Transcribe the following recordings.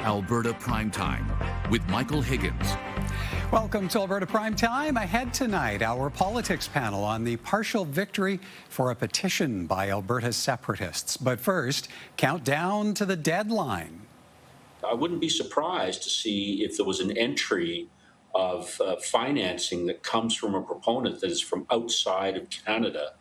Alberta Primetime with Michael Higgins. Welcome to Alberta Primetime. Ahead tonight, our politics panel on the partial victory for a petition by Alberta's separatists. But first, countdown to the deadline. I wouldn't be surprised to see if there was an entry of financing that comes from a proponent that is from outside of Canada.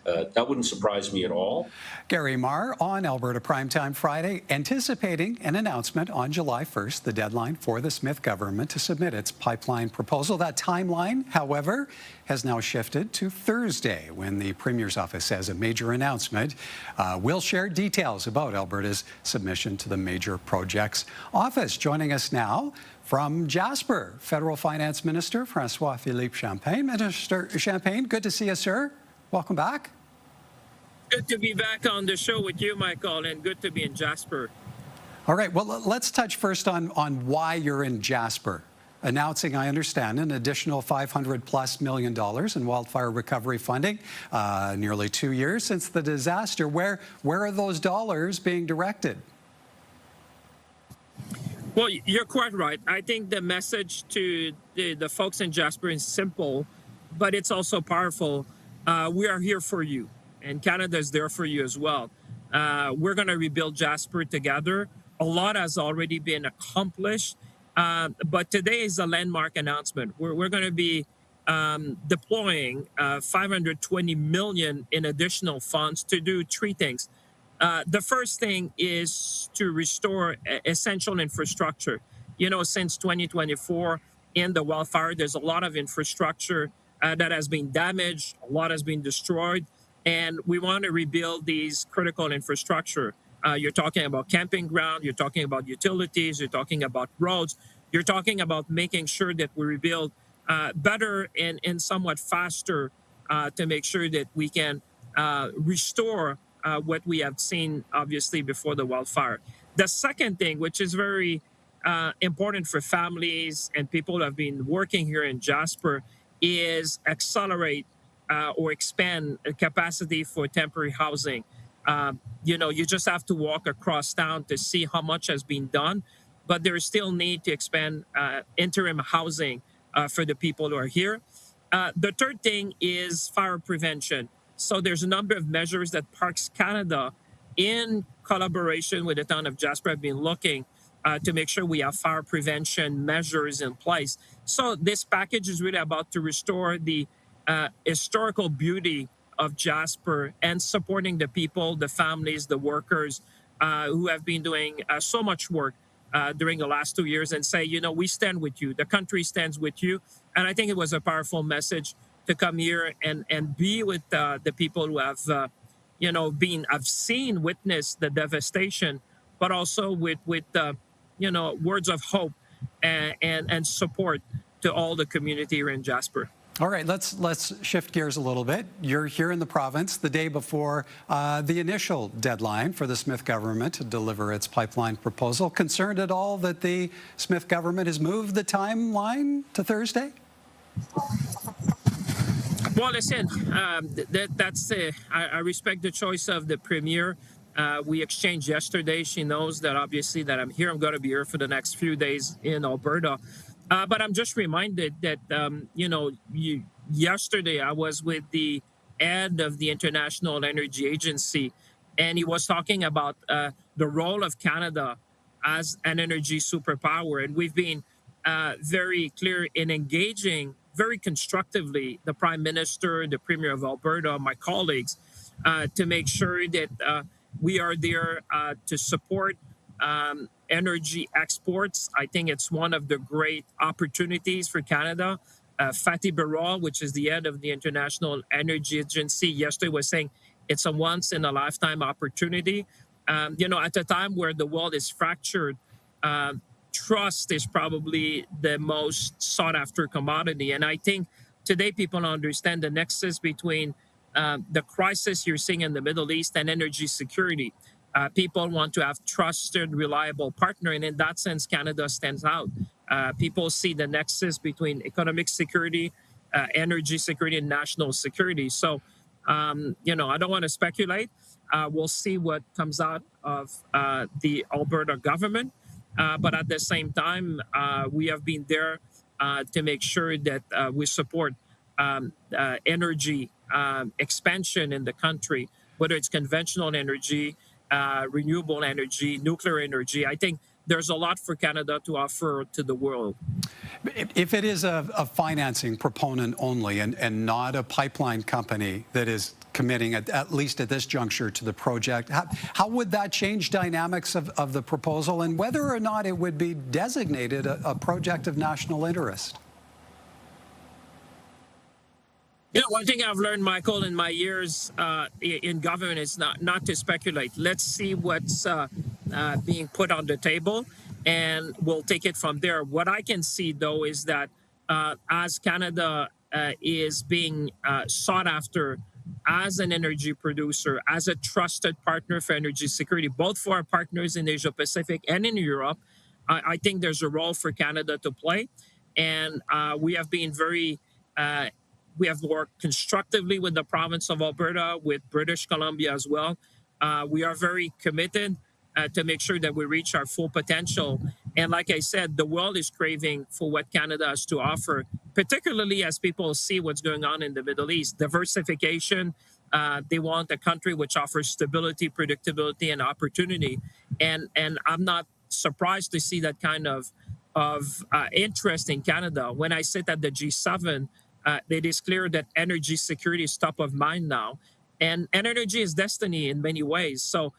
That wouldn't surprise me at all. Gary Marr on Alberta Primetime Friday, anticipating an announcement on July 1st, the deadline for the Smith government to submit its pipeline proposal. That timeline, however, has now shifted to Thursday, when the Premier's office says a major announcement will share details about Alberta's submission to the Major Projects Office. Joining us now from Jasper, Federal Finance Minister François-Philippe Champagne. Minister Champagne, good to see you, sir. Welcome back. Good to be back on the show with you, Michael, and good to be in Jasper. All right, well, let's touch first on why you're in Jasper. Announcing, I understand, an additional $500+ million in wildfire recovery funding, nearly 2 years since the disaster. Where are those dollars being directed? Well, you're quite right. I think the message to the folks in Jasper is simple, but it's also powerful. We are here for you, and Canada is there for you as well. We're going to rebuild Jasper together. A lot has already been accomplished, but today is a landmark announcement. We're going to be deploying $520 million in additional funds to do three things. The first thing is to restore essential infrastructure. You know, since 2024 in the wildfire, there's a lot of infrastructure that has been damaged, a lot has been destroyed, and we want to rebuild these critical infrastructure. You're talking about camping ground, you're talking about utilities, you're talking about roads, you're talking about making sure that we rebuild better and somewhat faster to make sure that we can restore what we have seen, obviously, before the wildfire. The second thing, which is very important for families and people who have been working here in Jasper, is accelerate or expand capacity for temporary housing. You know, you just have to walk across town to see how much has been done, but there is still need to expand interim housing for the people who are here. The third thing is fire prevention. So there's a number of measures that Parks Canada, in collaboration with the town of Jasper, have been looking to make sure we have fire prevention measures in place. So this package is really about to restore the historical beauty of Jasper and supporting the people, the families, the workers who have been doing so much work during the last 2 years, and say, you know, we stand with you. The country stands with you. And I think it was a powerful message to come here and be with the people who have, you know, witnessed the devastation, but also with you know, words of hope and support to all the community here in Jasper. All right, let's shift gears a little bit. You're here in the province the day before the initial deadline for the Smith government to deliver its pipeline proposal. Concerned at all that the Smith government has moved the timeline to Thursday? Well, listen, I respect the choice of the Premier. We exchanged yesterday. She knows that obviously that I'm here. I'm going to be here for the next few days in Alberta. But I'm just reminded that, you know, yesterday I was with the head of the International Energy Agency, and he was talking about the role of Canada as an energy superpower. And we've been very clear in engaging very constructively the Prime Minister, the Premier of Alberta, my colleagues, to make sure that we are there to support energy exports. I think it's one of the great opportunities for Canada. Fatih Birol, which is the head of the International Energy Agency, yesterday was saying it's a once-in-a-lifetime opportunity. You know, at a time where the world is fractured, trust is probably the most sought-after commodity. And I think today people understand the nexus between the crisis you're seeing in the Middle East and energy security. People want to have trusted, reliable partner, and in that sense, Canada stands out. People see the nexus between economic security, energy security, and national security. So, you know, I don't want to speculate. We'll see what comes out of the Alberta government. But at the same time, we have been there to make sure that we support energy expansion in the country, whether it's conventional energy, renewable energy, nuclear energy. I think there's a lot for Canada to offer to the world. If it is a financing proponent only and not a pipeline company that is committing, at least at this juncture, to the project, how would that change dynamics of the proposal and whether or not it would be designated a project of national interest? You know, one thing I've learned, Michael, in my years in government is not to speculate. Let's see what's being put on the table, and we'll take it from there. What I can see, though, is that as Canada is being sought after as an energy producer, as a trusted partner for energy security, both for our partners in Asia Pacific and in Europe, I think there's a role for Canada to play. And we have been we have worked constructively with the province of Alberta, with British Columbia as well. We are very committed to make sure that we reach our full potential. And like I said, the world is craving for what Canada has to offer, particularly as people see what's going on in the Middle East. Diversification, they want a country which offers stability, predictability, and opportunity. And I'm not surprised to see that kind of interest in Canada. When I sit at the G7, it is clear that energy security is top of mind now. And energy is destiny in many ways. So,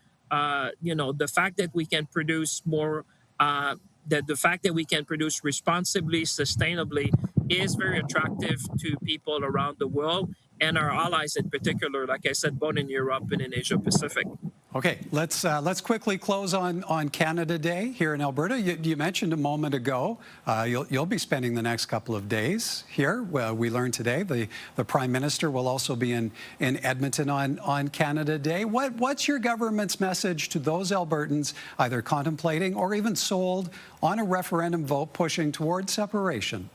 you know, the fact that we can produce more, the fact that we can produce responsibly, sustainably, is very attractive to people around the world and our allies in particular, like I said, both in Europe and in Asia Pacific. Okay, let's quickly close on Canada Day here in Alberta. You mentioned a moment ago you'll be spending the next couple of days here. Well, we learned today the Prime Minister will also be in Edmonton on Canada Day. What's your government's message to those Albertans either contemplating or even sold on a referendum vote pushing towards separation?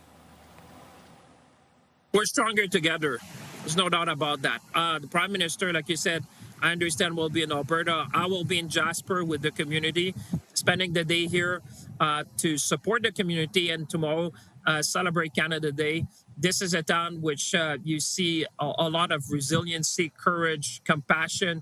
We're stronger together. There's no doubt about that. The Prime Minister, like you said, I understand will be in Alberta. I will be in Jasper with the community, spending the day here to support the community, and tomorrow celebrate Canada Day. This is a town which you see a lot of resiliency, courage, compassion,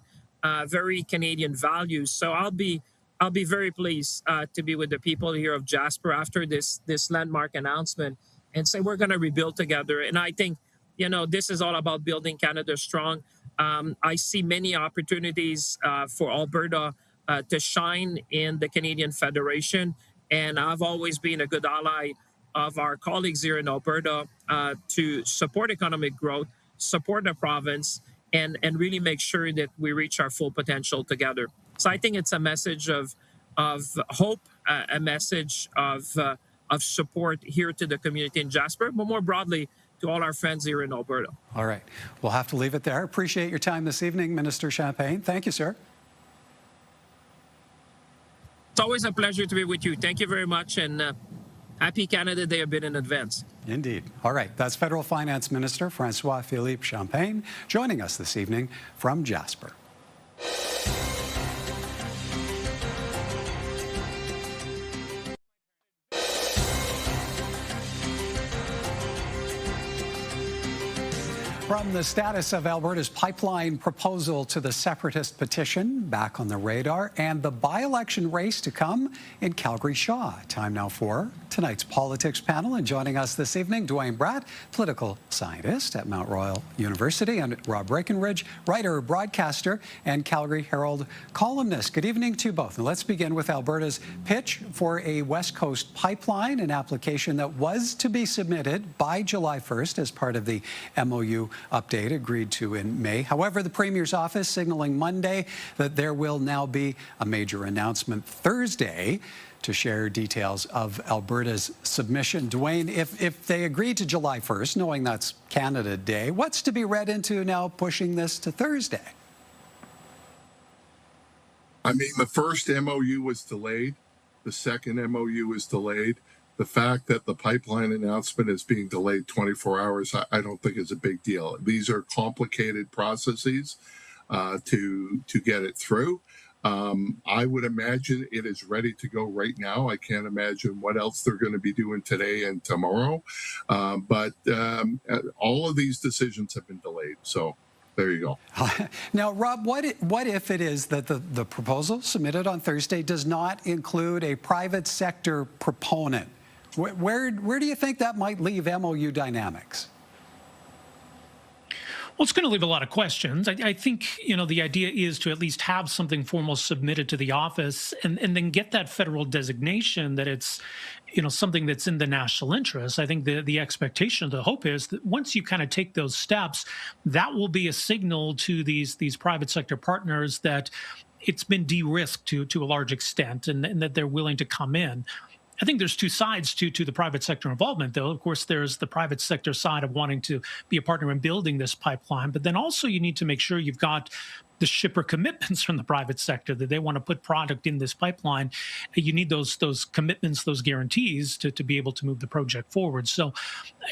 very Canadian values. So I'll be very pleased to be with the people here of Jasper after this landmark announcement and say we're going to rebuild together. And I think, you know, this is all about building Canada strong. I see many opportunities for Alberta to shine in the Canadian Federation, and I've always been a good ally of our colleagues here in Alberta to support economic growth, support the province, and really make sure that we reach our full potential together. So I think it's a message of hope, a message of support here to the community in Jasper, but more broadly, to all our friends here in Alberta. All right. We'll have to leave it there. Appreciate your time this evening, Minister Champagne. Thank you, sir. It's always a pleasure to be with you. Thank you very much, and happy Canada Day a bit in advance. Indeed. All right. That's Federal Finance Minister François-Philippe Champagne joining us this evening from Jasper. From the status of Alberta's pipeline proposal to the separatist petition, back on the radar, and the by-election race to come in Calgary Shaw. Time now for tonight's politics panel. And joining us this evening, Dwayne Bratt, political scientist at Mount Royal University, and Rob Breckenridge, writer, broadcaster, and Calgary Herald columnist. Good evening to you both. And let's begin with Alberta's pitch for a West Coast pipeline, an application that was to be submitted by July 1st as part of the MOU update agreed to in May. However, the Premier's office signaling Monday that there will now be a major announcement Thursday to share details of Alberta's submission. Dwayne, if they agreed to July 1st, knowing that's Canada Day, what's to be read into now pushing this to Thursday? I mean, the first MOU was delayed. The second MOU is delayed. The fact that the pipeline announcement is being delayed 24 hours, I don't think is a big deal. These are complicated processes to get it through. I would imagine it is ready to go right now. I can't imagine what else they're going to be doing today and tomorrow. But all of these decisions have been delayed. So there you go. Now, Rob, what if it is that the proposal submitted on Thursday does not include a private sector proponent? Where do you think that might leave MOU dynamics? Well, it's going to leave a lot of questions. I think, the idea is to at least have something formal submitted to the office and then get that federal designation that it's, something that's in the national interest. I think the expectation, the hope is that once you kind of take those steps, that will be a signal to these private sector partners that it's been de-risked to a large extent and that they're willing to come in. I think there's two sides to the private sector involvement, though. Of course, there's the private sector side of wanting to be a partner in building this pipeline, but then also you need to make sure you've got the shipper commitments from the private sector that they want to put product in this pipeline. You need those commitments, those guarantees to be able to move the project forward. So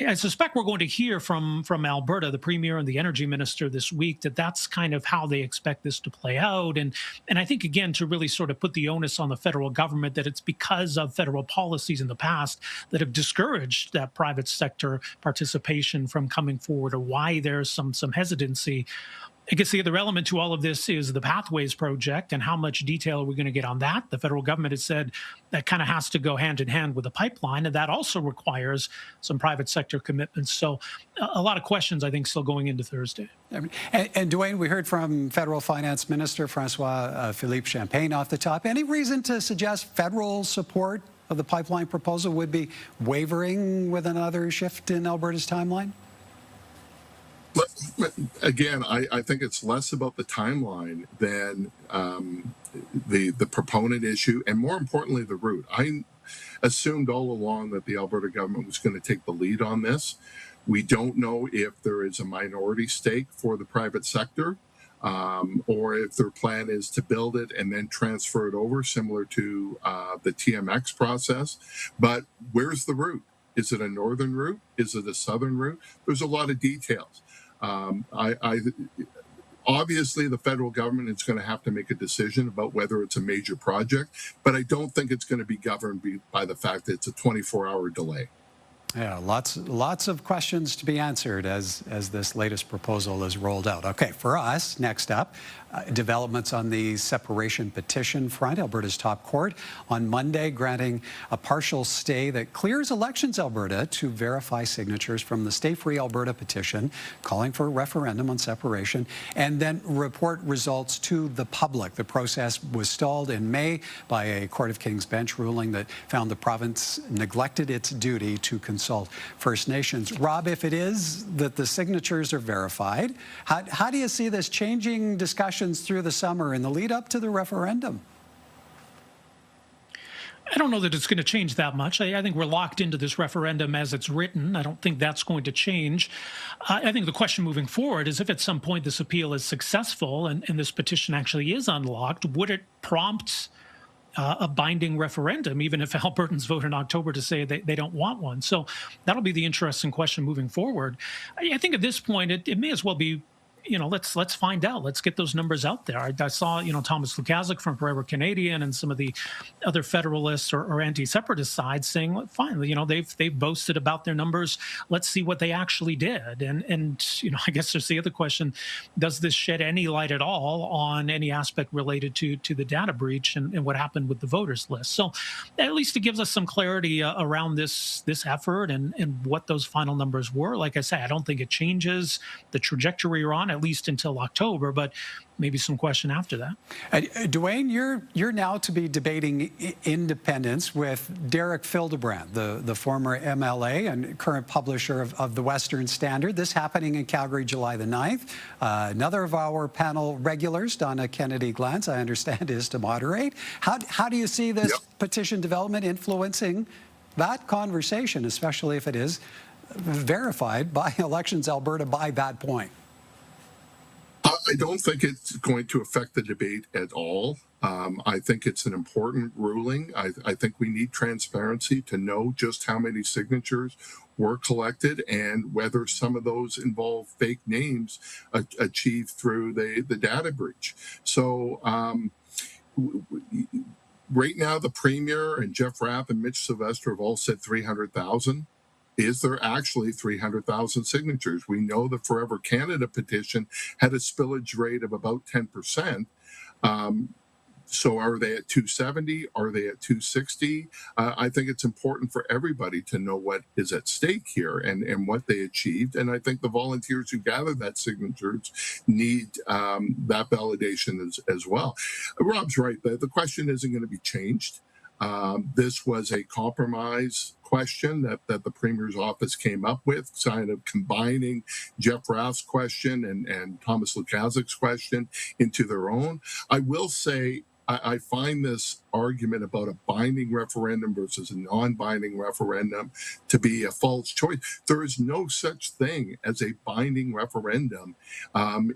I suspect we're going to hear from Alberta, the Premier and the Energy Minister this week, that's kind of how they expect this to play out. And I think, again, to really sort of put the onus on the federal government that it's because of federal policies in the past that have discouraged that private sector participation from coming forward, or why there's some hesitancy. I guess the other element to all of this is the Pathways project and how much detail are we going to get on that. The federal government has said that kind of has to go hand in hand with the pipeline, and that also requires some private sector commitments. So a lot of questions, I think, still going into Thursday. And Dwayne, we heard from Federal Finance Minister Francois Philippe Champagne off the top. Any reason to suggest federal support of the pipeline proposal would be wavering with another shift in Alberta's timeline? But again, I think it's less about the timeline than the proponent issue, and more importantly, the route. I assumed all along that the Alberta government was going to take the lead on this. We don't know if there is a minority stake for the private sector, or if their plan is to build it and then transfer it over, similar to the TMX process. But where's the route? Is it a northern route? Is it a southern route? There's a lot of details. Obviously, the federal government is going to have to make a decision about whether it's a major project, but I don't think it's going to be governed by the fact that it's a 24-hour delay. Yeah, lots of questions to be answered as this latest proposal is rolled out. Okay, for us, next up, developments on the separation petition front. Alberta's top court on Monday granting a partial stay that clears Elections Alberta to verify signatures from the Stay Free Alberta petition calling for a referendum on separation and then report results to the public. The process was stalled in May by a Court of King's Bench ruling that found the province neglected its duty to consult First Nations. Rob, if it is that the signatures are verified, how do you see this changing discussions through the summer in the lead up to the referendum? I don't know that it's going to change that much. I think we're locked into this referendum as it's written. I don't think that's going to change. I think the question moving forward is if at some point this appeal is successful and this petition actually is unlocked, would it prompt a binding referendum, even if Albertans vote in October to say they don't want one? So that'll be the interesting question moving forward. I think at this point, it may as well be, let's find out. Let's get those numbers out there. I saw, Thomas Lukaszuk from Forever Canadian and some of the other Federalists or anti-separatist sides saying, fine, they've boasted about their numbers. Let's see what they actually did. And I guess there's the other question: does this shed any light at all on any aspect related to the data breach and what happened with the voters list? So at least it gives us some clarity around this effort and what those final numbers were. Like I say, I don't think it changes the trajectory we're on, at least until October, but maybe some question after that. Dwayne, you're now to be debating independence with Derek Fildebrand, the former MLA and current publisher of the Western Standard. This happening in Calgary, July the 9th. Another of our panel regulars, Donna Kennedy-Glantz, I understand, is to moderate. How do you see this petition development influencing that conversation, especially if it is verified by Elections Alberta by that point? I don't think it's going to affect the debate at all. I think it's an important ruling. I think we need transparency to know just how many signatures were collected and whether some of those involve fake names achieved through the data breach. So right now, the Premier and Jeff Rapp and Mitch Sylvester have all said 300,000. Is there actually 300,000 signatures? We know the Forever Canada petition had a spillage rate of about 10%. So are they at 270? Are they at 260? I think it's important for everybody to know what is at stake here and what they achieved. And I think the volunteers who gathered that signatures need that validation as well. Rob's right. The question isn't going to be changed. This was a compromise question that the Premier's office came up with, kind of combining Jeff Rapp's question and Thomas Lukaszik's question into their own. I will say, I find this argument about a binding referendum versus a non-binding referendum to be a false choice. There is no such thing as a binding referendum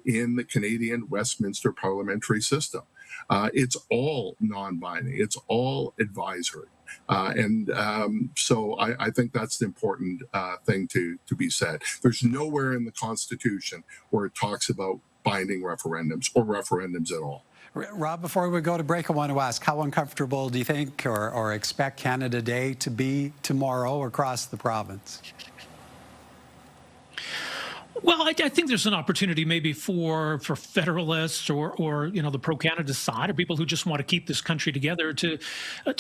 in the Canadian Westminster parliamentary system. It's all non-binding. It's all advisory. So I think that's the important thing to be said. There's nowhere in the Constitution where it talks about binding referendums or referendums at all. Rob, before we go to break, I want to ask, how uncomfortable do you think or expect Canada Day to be tomorrow across the province? Well, I think there's an opportunity maybe for federalists or the pro-Canada side, or people who just want to keep this country together to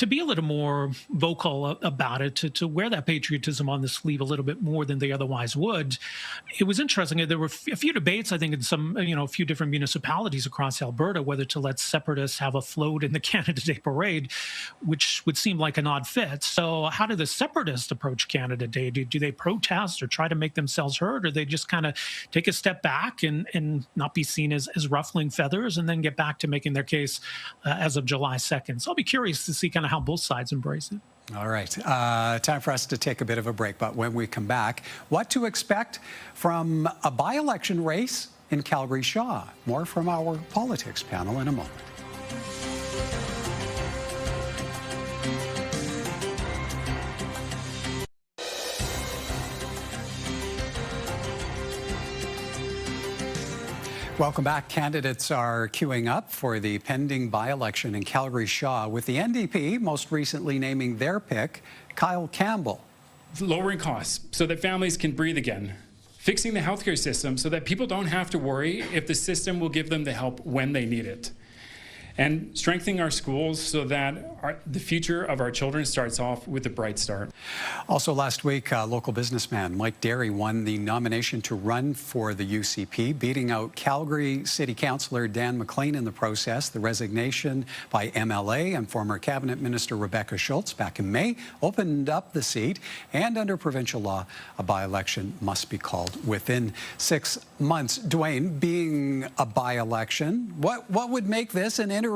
be a little more vocal about it, to wear that patriotism on the sleeve a little bit more than they otherwise would. It was interesting. There were a few debates, I think, in some, a few different municipalities across Alberta, whether to let separatists have a float in the Canada Day parade, which would seem like an odd fit. So how do the separatists approach Canada Day? Do they protest or try to make themselves heard, or they just kind of take a step back and not be seen as ruffling feathers and then get back to making their case as of July 2nd. So I'll be curious to see kind of how both sides embrace it. All right. Time for us to take a bit of a break. But when we come back, what to expect from a by-election race in Calgary Shaw? More from our politics panel in a moment. Welcome back. Candidates are queuing up for the pending by-election in Calgary Shaw, with the NDP most recently naming their pick, Kyle Campbell. Lowering costs so that families can breathe again. Fixing the healthcare system so that people don't have to worry if the system will give them the help when they need it. And strengthening our schools so that the future of our children starts off with a bright start. Also last week, local businessman Mike Derry won the nomination to run for the UCP, beating out Calgary City Councillor Dan McLean in the process. The resignation by MLA and former Cabinet Minister Rebecca Schultz back in May opened up the seat, and under provincial law, a by-election must be called within 6 months. Dwayne, being a by-election, what would make this an interesting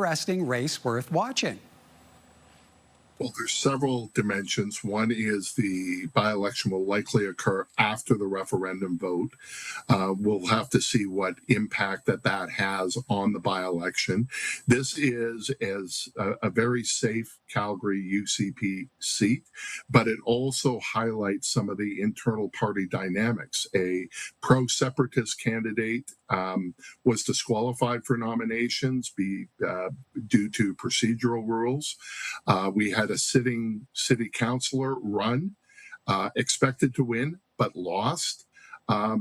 race worth watching? Well, there's several dimensions. One is the by-election will likely occur after the referendum vote. We'll have to see what impact that has on the by-election. This is a very safe Calgary UCP seat, but it also highlights some of the internal party dynamics. A pro-separatist candidate was disqualified for nominations due to procedural rules. We had a sitting city councillor run, expected to win, but lost.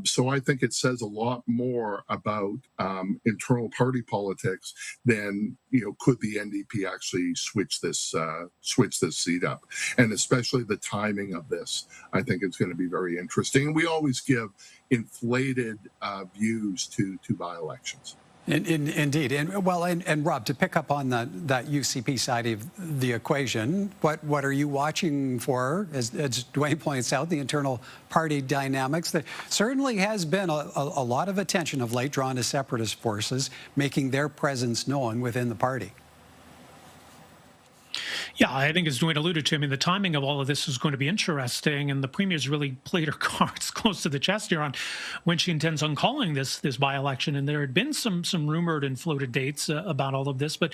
So I think it says a lot more about internal party politics than, could the NDP actually switch this seat up, and especially the timing of this. I think it's going to be very interesting. And we always give inflated views to by-elections. Indeed. And Rob, to pick up on that UCP side of the equation, what are you watching for, as Dwayne points out, the internal party dynamics? There certainly has been a lot of attention of late drawn to separatist forces making their presence known within the party. Yeah, I think as Dwayne alluded to, I mean, the timing of all of this is going to be interesting, and the Premier's really played her cards close to the chest here on when she intends on calling this by-election. And there had been some rumored and floated dates about all of this, but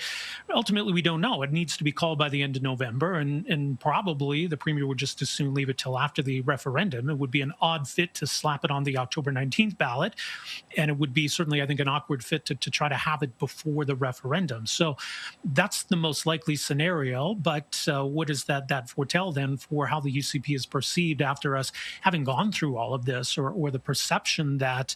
ultimately we don't know. It needs to be called by the end of November, and probably the Premier would just as soon leave it till after the referendum. It would be an odd fit to slap it on the October 19th ballot, and it would be certainly, I think, an awkward fit to try to have it before the referendum. So that's the most likely scenario, but what does that foretell then for how the UCP is perceived after us having gone through all of this, or the perception that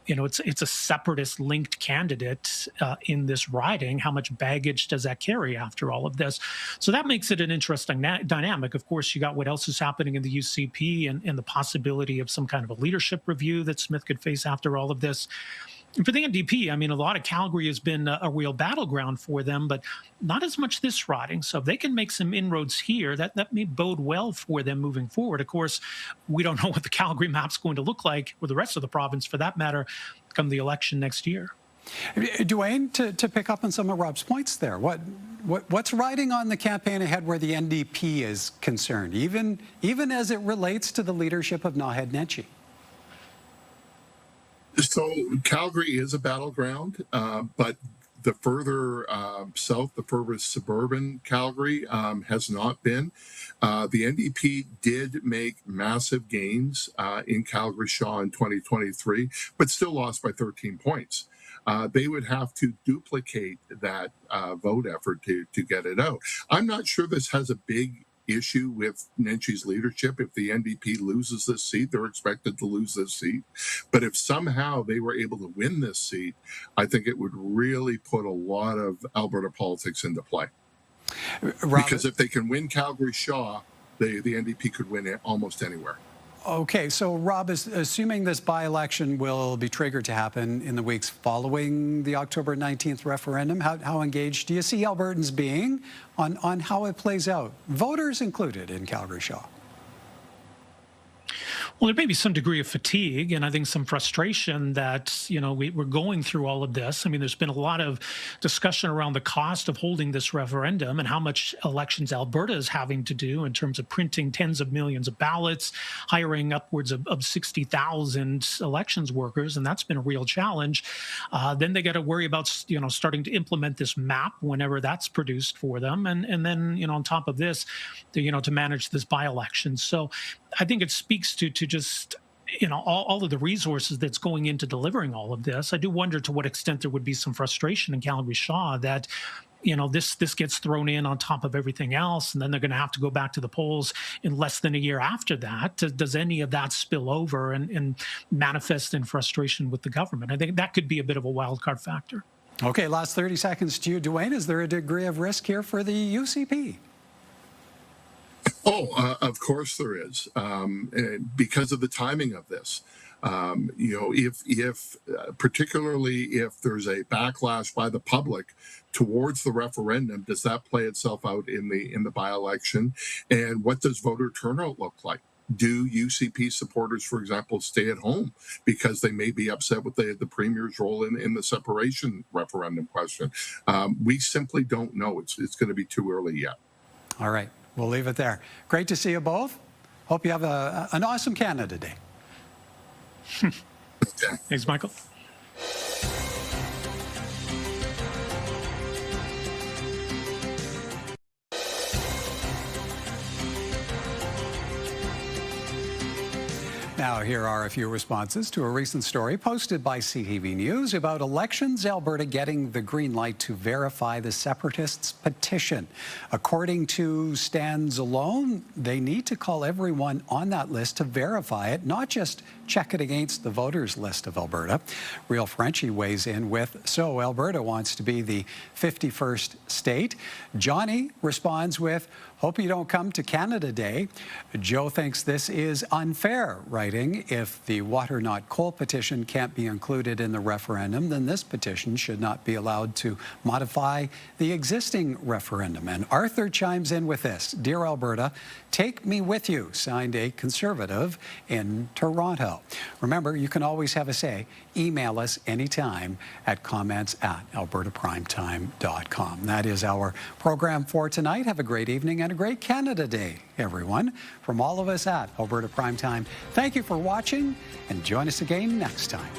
it's a separatist linked candidate in this riding? How much baggage does that carry after all of this? So that makes it an interesting dynamic. Of course, you got what else is happening in the UCP and the possibility of some kind of a leadership review that Smith could face after all of this. And for the NDP, I mean, a lot of Calgary has been a real battleground for them, but not as much this riding. So if they can make some inroads here, that may bode well for them moving forward. Of course, we don't know what the Calgary map's going to look like, or the rest of the province for that matter, come the election next year. Dwayne, to pick up on some of Rob's points there, what's riding on the campaign ahead where the NDP is concerned, even as it relates to the leadership of Naheed Nenshi? So Calgary is a battleground, but the further south, the furthest suburban Calgary has not been. The NDP did make massive gains in Calgary Shaw in 2023, but still lost by 13 points. They would have to duplicate that vote effort to get it out. I'm not sure this has a big issue with Nenshi's leadership. If the NDP loses this seat, they're expected to lose this seat. But if somehow they were able to win this seat, I think it would really put a lot of Alberta politics into play. Because if they can win Calgary Shaw, the NDP could win it almost anywhere. Okay, so Rob, assuming this by-election will be triggered to happen in the weeks following the October 19th referendum, how engaged do you see Albertans being on how it plays out, voters included in Calgary Shaw? Well, there may be some degree of fatigue and I think some frustration that, we're going through all of this. I mean, there's been a lot of discussion around the cost of holding this referendum and how much elections Alberta is having to do in terms of printing tens of millions of ballots, hiring upwards of 60,000 elections workers, and that's been a real challenge. Then they got to worry about, starting to implement this map whenever that's produced for them. And then, on top of this, to manage this by-election. So I think it speaks to just, all of the resources that's going into delivering all of this. I do wonder to what extent there would be some frustration in Calgary Shaw that, this gets thrown in on top of everything else, and then they're going to have to go back to the polls in less than a year after that. Does any of that spill over and manifest in frustration with the government? I think that could be a bit of a wild card factor. Okay, last 30 seconds to you, Dwayne. Is there a degree of risk here for the UCP? Of course there is, because of the timing of this. If particularly if there's a backlash by the public towards the referendum, does that play itself out in the by-election? And what does voter turnout look like? Do UCP supporters, for example, stay at home because they may be upset with the Premier's role in the separation referendum question? We simply don't know. It's going to be too early yet. All right. We'll leave it there. Great to see you both. Hope you have an awesome Canada Day. Thanks, Michael. Now, here are a few responses to a recent story posted by CTV News about Elections Alberta getting the green light to verify the separatists' petition. According to Stands Alone, they need to call everyone on that list to verify it, not just check it against the voters list of Alberta. Real Frenchie weighs in with, so Alberta wants to be the 51st state. Johnny responds with, hope you don't come to Canada Day. Joe thinks this is unfair, right? writing, if the water not coal petition can't be included in the referendum, then this petition should not be allowed to modify the existing referendum. And Arthur chimes in with this: Dear Alberta, take me with you, signed a Conservative in Toronto. Remember, you can always have a say. Email us anytime at comments@albertaprimetime.com. That is our program for tonight. Have a great evening and a great Canada Day, everyone. From all of us at Alberta Primetime, thank you for watching, and join us again next time.